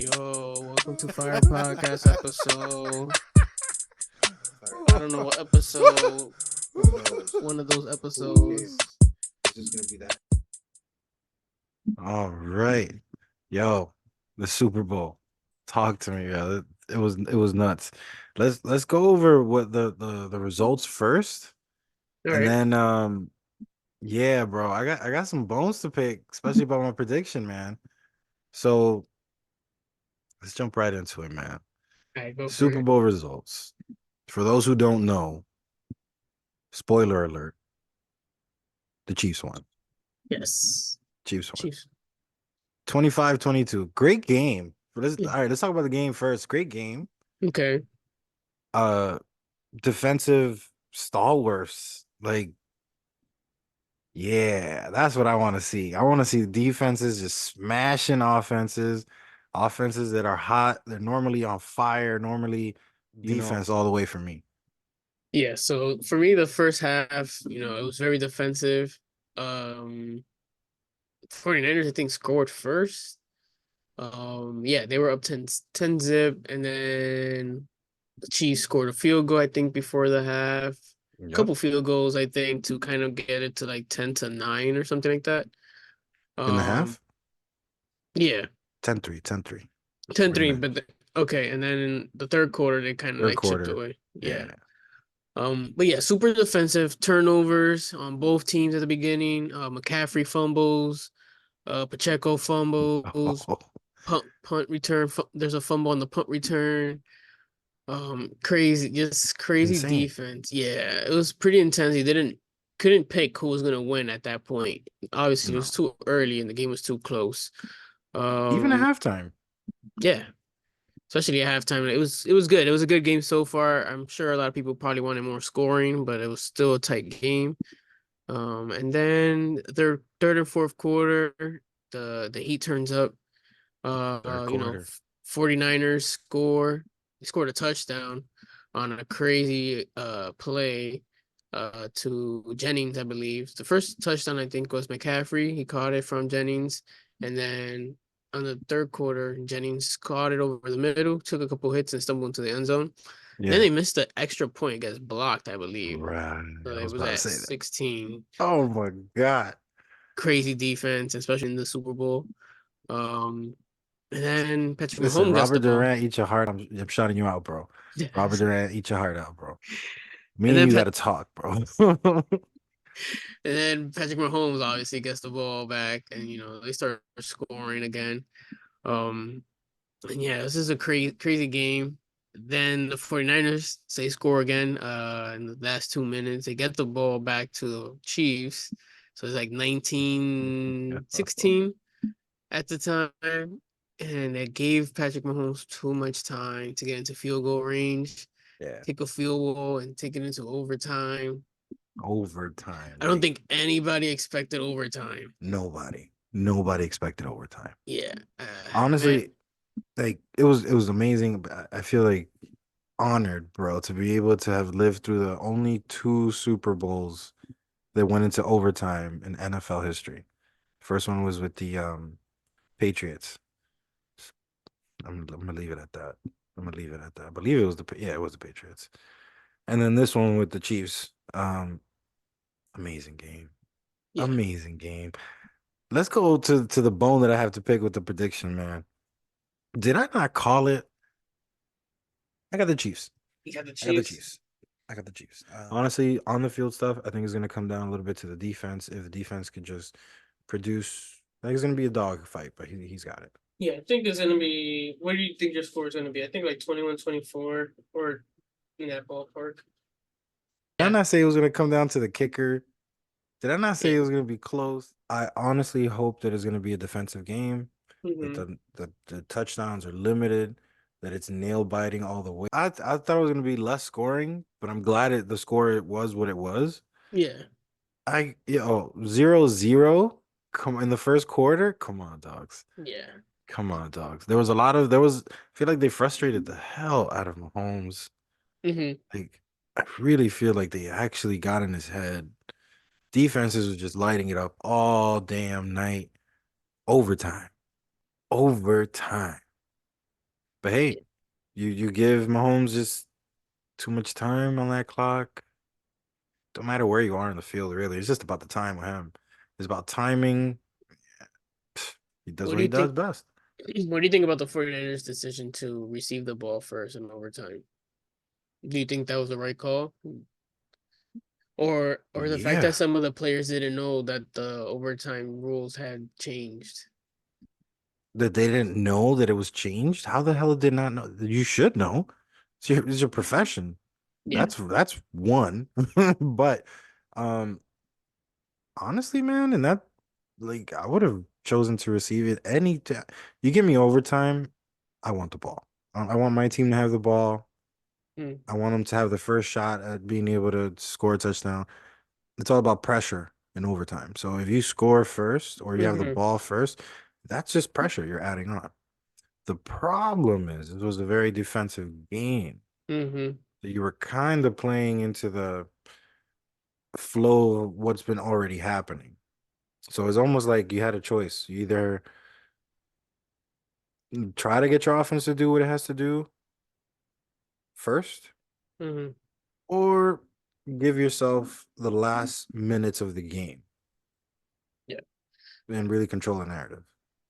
Yo, welcome to Fire Podcast episode. I don't know what episode. Who knows? One of those Who cares? episodes. It's just gonna be that. All right. Yo, the Super Bowl. Talk to me, yeah. It was nuts. Let's go over what the results first. All And right. then yeah, bro. I got some bones to pick, especially about my prediction, man. So let's jump right into it, man. All right, go for Super it. Bowl results. For those who don't know, spoiler alert, the Chiefs won. Yes. Chiefs won. Chiefs. 25-22. Great game. Yeah. All right, let's talk about the game first. Great game. Okay. Uh defensive stalwarts. Like, yeah, that's what I want to see. I want to see defenses just smashing offenses that are hot. They're normally on fire, normally defense all the way for me. Yeah, so for me, the first half, it was very defensive. 49ers, I think, scored first. Yeah, they were up 10 zip, and then the Chiefs scored a field goal, I think, before the half. A Yep. couple field goals, I think, to kind of get it to like 10-9 or something like that. In the half? Yeah, 10-3, 10-3. 10-3, Minutes. but okay, and then in the third quarter they kind of Third like chipped quarter. away. Yeah. But yeah, super defensive turnovers on both teams at the beginning. McCaffrey fumbles, Pacheco fumbles, punt return. There's a fumble on the punt return. Crazy, just crazy Insane. defense. Yeah, it was pretty intense. He couldn't pick who was gonna win at that point. Obviously, it was too early and the game was too close. Even at halftime. Yeah, especially at halftime. It was good. It was a good game so far. I'm sure a lot of people probably wanted more scoring, but it was still a tight game. And then their third and fourth quarter, the heat turns up. Third You know, quarter. 49ers score. They scored a touchdown on a crazy play to Jennings, I believe. The first touchdown I think was McCaffrey. He caught it from Jennings, and then on the third quarter, Jennings caught it over the middle, took a couple hits and stumbled into the end zone. Yeah. Then they missed the extra point, gets blocked, I believe. Right. So I it was was about to at say that. 16. Oh my God. Crazy defense, especially in the Super Bowl. And then Patrick Listen, Mahomes gets the Robert ball. Durant, eat your heart. I'm shouting you out, bro. Robert Durant, eat your heart out, bro. Me And and then you got to talk, bro. And then Patrick Mahomes obviously gets the ball back, and they start scoring again. And yeah, this is a crazy game. Then the 49ers say score again in the last 2 minutes. They get the ball back to the Chiefs. So it's like 19-16 at the time. And it gave Patrick Mahomes too much time to get into field goal range. Yeah. Take a field goal and take it into overtime. Overtime. I don't think anybody expected overtime. Nobody expected overtime. Yeah. Honestly, like it was amazing. I feel like honored, bro, to be able to have lived through the only two Super Bowls that went into overtime in NFL history. First one was with the Patriots. I'm gonna leave it at that. I believe it was it was the Patriots. And then this one with the Chiefs. Amazing game. Yeah. Amazing game. Let's go to the bone that I have to pick with the prediction, man. Did I not call it? I got the Chiefs. You got the I got the Chiefs. Chiefs. I got the Chiefs. Honestly, on the field stuff, I think it's gonna come down a little bit to the defense. If the defense could just produce, I think it's gonna be a dog fight, but he's got it. Yeah, I think it's gonna be. What do you think your score is gonna be? I think like 21-24 or in that ballpark. Did I not say it was gonna come down to the kicker? Did I not say Yeah. it was gonna be close? I honestly hope that it's gonna be a defensive game. Mhm. That the touchdowns are limited, that it's nail biting all the way. I thought it was gonna be less scoring, but I'm glad the score was what it was. Yeah. 0-0. Come in the first quarter. Come on, dogs. Yeah. Come on, dogs. I feel like they frustrated the hell out of Mahomes. Mhm. Like, I really feel like they actually got in his head. Defenses was just lighting it up all damn night. Overtime. But hey, you give Mahomes just too much time on that clock. Don't matter where you are in the field, really. It's just about the time with him. It's about timing. He does What what do he you does think? best. What do you think about the 49ers' decision to receive the ball first in overtime? Do you think that was the right call? Or the fact that Yeah. some of the players didn't know that the overtime rules had changed? That they didn't know that it was changed? How the hell did not know? You should know. It's your profession. Yeah. That's one. But um honestly, man, and that like I would have chosen to receive it any time. You give me overtime, I want the ball. I want my team to have the ball. Mm. I want them to have the first shot at being able to score a touchdown. It's all about pressure in overtime. So if you score first or you have the Mm-hmm. ball first, that's just pressure you're adding on. The problem is it was a very defensive game. Mm-hmm. That you were kind of playing into the flow of what's been already happening. So it's almost like you had a choice. You either try to get your offense to do what it has to do first, Mm-hmm. or give yourself the last minutes of the game Yeah. and really control the narrative.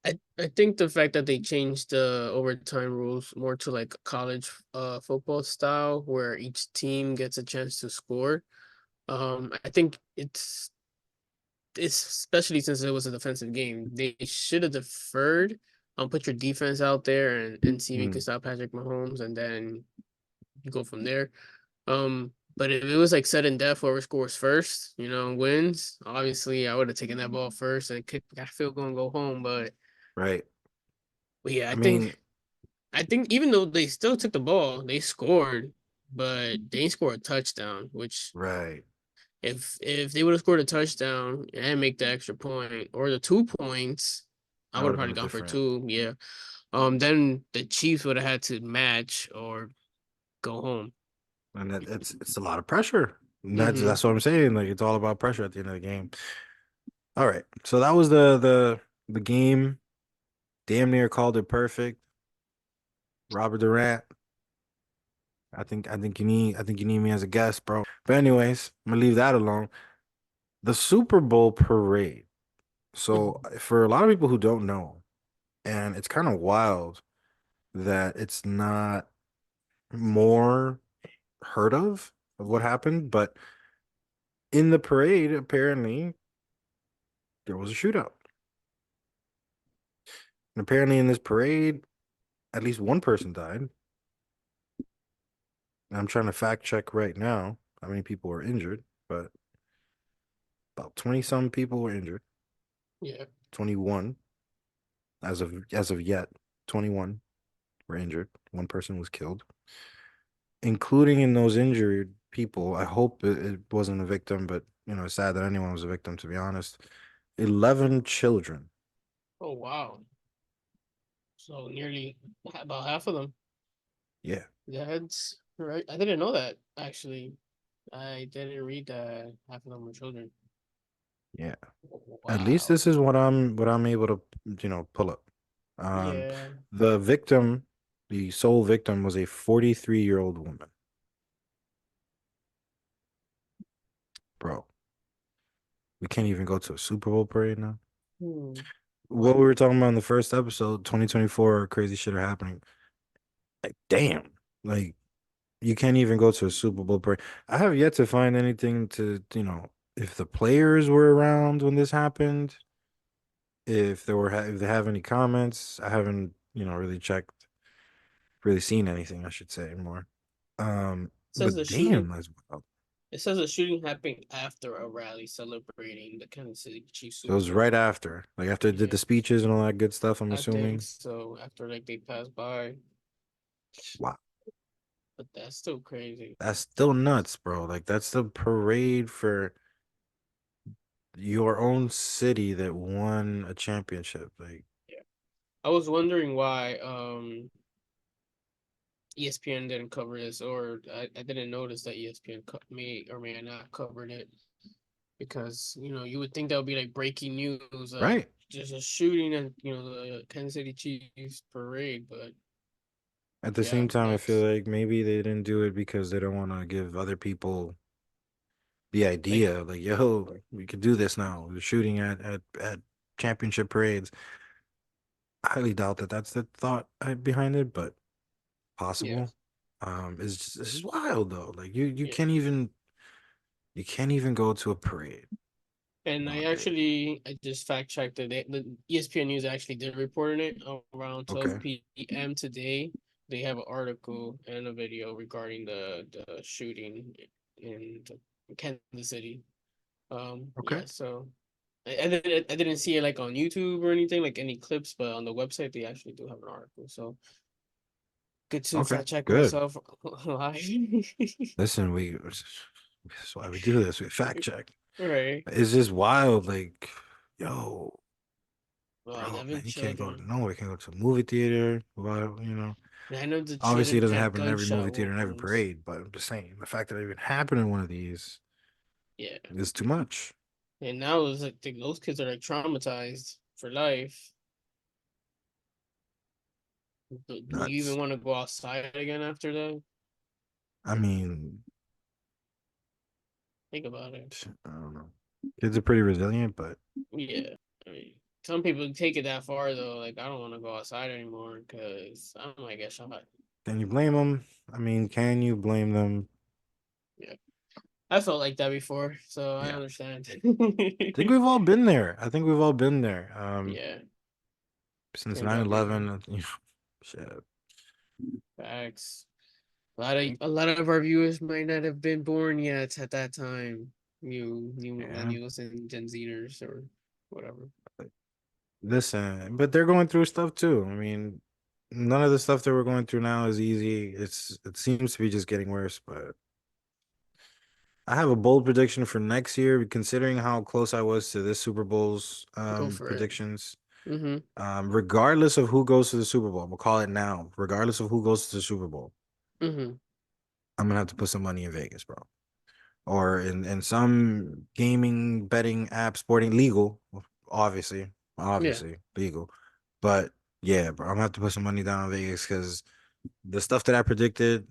I think the fact that they changed the overtime rules more to like college football style where each team gets a chance to score. I think it's especially since it was a defensive game, they should have deferred, put your defense out there and see if you can Mm, stop Patrick Mahomes and then you go from there. But if it was like sudden death, whoever scores first, wins. Obviously, I would have taken that ball first and kicked that field goal and go home. right. But yeah, I I think mean, I think even though they still took the ball, they scored, but they didn't score a touchdown. Which right. if they would have scored a touchdown and make the extra point or the 2 points, I That would would have have been probably a gone for different. two. Yeah. Then the Chiefs would have had to match or go home. And it's a lot of pressure. And that's Mm-hmm. that's what I'm saying. Like it's all about pressure at the end of the game. All right. So that was the game. Damn near called it perfect. Robert Durant. I think you need me as a guest, bro. But anyways, I'm gonna leave that alone. The Super Bowl parade. So Mm-hmm. for a lot of people who don't know, and it's kind of wild that it's not more heard of what happened, but in the parade, apparently there was a shootout. And apparently in this parade, at least one person died. And I'm trying to fact check right now how many people were injured, but about 20 some people were injured. Yeah. 21 as of yet, 21 were injured. One person was killed. Including in those injured people, I hope it wasn't a victim, but it's sad that anyone was a victim, to be honest. 11 children. Oh wow. So nearly about half of them. Yeah, That's right. I didn't know that actually. I didn't read that half of them were children. yeah. At least Wow. this is what I'm able to, pull up. Um, Yeah. the victim, the sole victim was a 43-year-old woman. Bro, we can't even go to a Super Bowl parade now. Hmm. What we were talking about in the first episode, 2024, crazy shit are happening. Like, damn. Like, you can't even go to a Super Bowl parade. I have yet to find anything if the players were around when this happened, if they have any comments. I haven't, really checked, really seen anything, I should say more. Says the But shooting. damn, that's wild. It says the shooting happened after a rally celebrating the Kansas City Chiefs So it Super was right Bowl. after it did Yeah, the speeches and all that good stuff, I'm I think assuming. so. After like they passed by, Wow. but that's still crazy. That's still nuts, bro. Like that's the parade for your own city that won a championship. Like, Yeah, I was wondering why ESPN didn't cover this, or I didn't notice that ESPN may or may not covered it because you would think that would be like breaking news, right. just a shooting and the Kansas City Chiefs parade, but At the Yeah, same time, I feel facts. like maybe they didn't do it because they don't want to give other people the Like, idea, like, yo, we could do this now. We're shooting at championship parades. I highly doubt that that's the thought behind it, but yeah, possible. It's just wild though. Like yeah. you can't even go to a parade And nowadays. I just fact checked it. The ESPN News actually did report on it around Okay, 12 p.m. today. They have an article and a video regarding the shooting in Kansas City. okay, Yeah, so I didn't see it like on YouTube or anything, like any clips, but on the website they actually do have an article. So good to okay, fact check good. myself live. Listen, that's why we do this. We fact check. Right. It's just wild. Like, yo, Well, bro, man, having you can't go children. no, you can't go to a movie theater without, And I know the obviously it children doesn't had happen in every movie gunshot theater and every wounds. parade, but I'm just saying the fact that it even happened in one of these Yeah. is too much. And now it's like those kids are like traumatized for life. Do you even Nuts. want to go outside again after that? I mean, Think about it. I don't know. Kids are pretty resilient, but Yeah. I mean, some people take it that far though. Like, I don't want to go outside anymore because I might get shot. can you blame them? I mean, can you blame them? Yeah. I felt like that before, so I Yeah. understand. I think we've all been there. I think we've all been there. Yeah. Since Can't nine blame anyone. 11, shit. Facts. A lot of our viewers might not have been born yet at that time. New Yeah. millennials and Gen Zers or whatever. Listen, but they're going through stuff too. I mean, none of the stuff that we're going through now is easy. It seems to be just getting worse, but I have a bold prediction for next year, considering how close I was to this Super Bowl's Go for it. predictions. Mm-hmm. Regardless of who goes to the Super Bowl, we'll call it now. Regardless of who goes to the Super Bowl, Mm-hmm. I'm gonna have to put some money in Vegas, bro. Or in some gaming betting app, sporting legal, obviously, Yeah. obviously legal. But yeah, bro, I'm gonna have to put some money down on Vegas because the stuff that I predicted,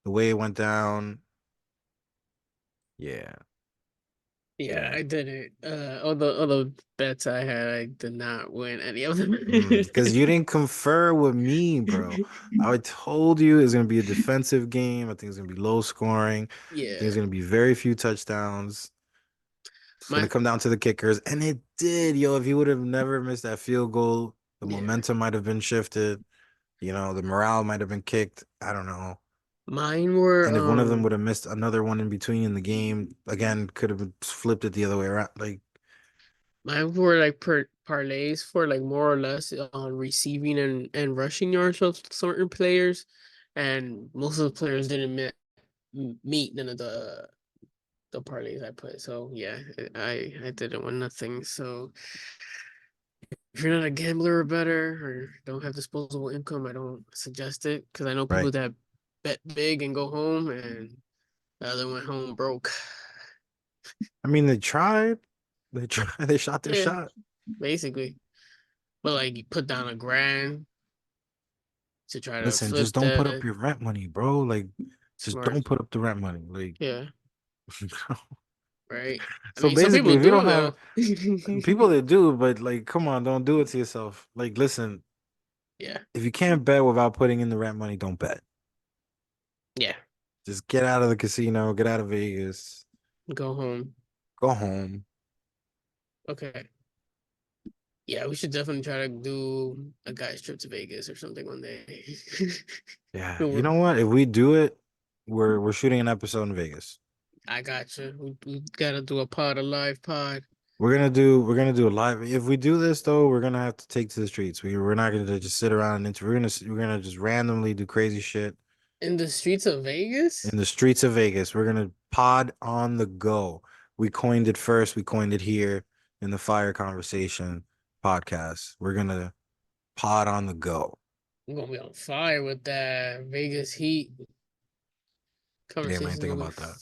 the way it went down, yeah, Yeah, yeah. I did it. All the bets I had, I did not win any of them. Because you didn't confer with me, bro. I told you it's gonna be a defensive game. I think it's gonna be low scoring. I think it's Yeah. gonna be very few touchdowns. It's gonna My come down to the kickers, and it did, yo. If you would have never missed that field goal, the yeah. momentum might have been shifted. The morale might have been kicked. I don't know. Mine were And if one of them would have missed another one in between in the game, again, could have flipped it the other way around. Like, mine were like parlays for like more or less on receiving and rushing yards of certain players, and most of the players didn't meet none of the parlays I put. So yeah, I didn't win nothing. So if you're not a gambler or better or don't have disposable income, I don't suggest it because I know people right? that bet big and go home and the other went home broke. I mean, they tried. They tried. They shot their Yeah, shot. basically. But like you put down a grand to try to Listen, flip just don't put up that. your rent money, bro. Like, just Smart. don't put up the rent money. Like, Yeah, right. I so mean, some basically, people if you don't do have though. people that do, but like, come on, don't do it to yourself. Like, listen, Yeah, if you can't bet without putting in the rent money, don't bet. yeah. Just get out of the casino, get out of Vegas, Go home. go home. Okay. Yeah, we should definitely try to do a guy's trip to Vegas or something one day. Yeah, you We're- know what? If we do it, we're shooting an episode in Vegas. I got you. We gotta do a live pod We're gonna do a live. If we do this though, we're gonna have to take to the streets. We're not gonna just sit around and we're gonna just randomly do crazy shit in the streets of in Vegas. the streets of Vegas. We're gonna pod on the go. We coined it first. We coined it here in the Fire Conversation podcast. We're gonna pod on the go. I'm gonna be on fire with that Vegas Heat Yeah, man, conversation. think Gonna about that.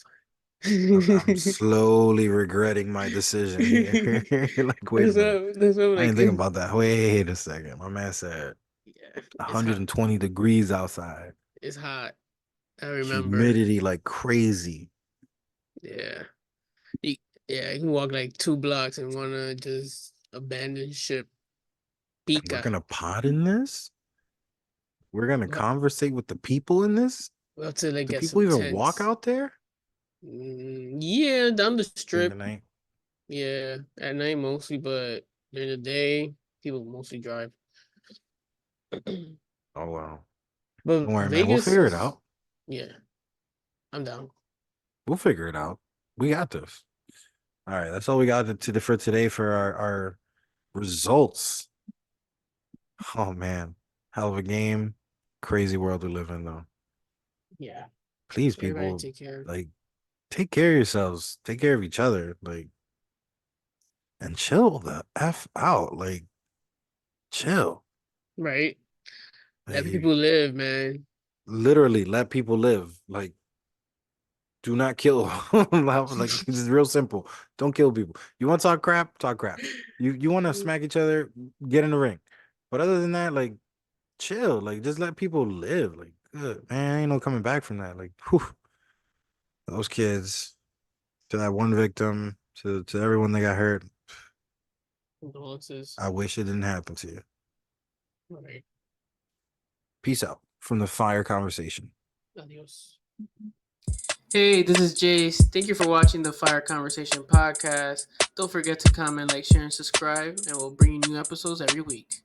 I'm be. slowly regretting my decision here. Like, wait a That's minute. what I like. didn't think about that. Wait a second. My man said, It's hot. 120 degrees outside. It's hot. I remember. Humidity like crazy. Yeah. You, yeah, you can walk like 2 blocks and wanna just abandon ship. And we're Pika. gonna pod in this? We're gonna Well, conversate with the people in this? well, till they Do get people some even walk tents. out there Yeah, down the during strip. the night? Yeah, at night mostly, but during the day, people mostly drive. Oh wow. But Don't worry, man. We'll Vegas figure it is, out. yeah, I'm down. We'll figure it out. We got this. All right, that's all we got for today for our results. Oh man, hell of a game. Crazy world we live in, though. Yeah, Please, everybody people, take care. like, take care of yourselves. Take care of each other. Like, and chill the F out. Like, chill. Right? Like, Let people live, man. literally let people live. Like, do not kill. Like, it's real simple. Don't kill people. You want to talk crap? Talk crap. You want to smack each other? Get in the ring. But other than that, like, chill. Like, just let people live. Like, good, man. Ain't no coming back from that. Like, whew, those kids, to that one victim, to everyone that got hurt. Condolences. I wish it didn't happen to you. Right. Peace out from the fire conversation. Adios. Hey, this is Jace. Thank you for watching the Fire Conversation podcast. Don't forget to comment, like, share, and subscribe, and we'll bring you new episodes every week.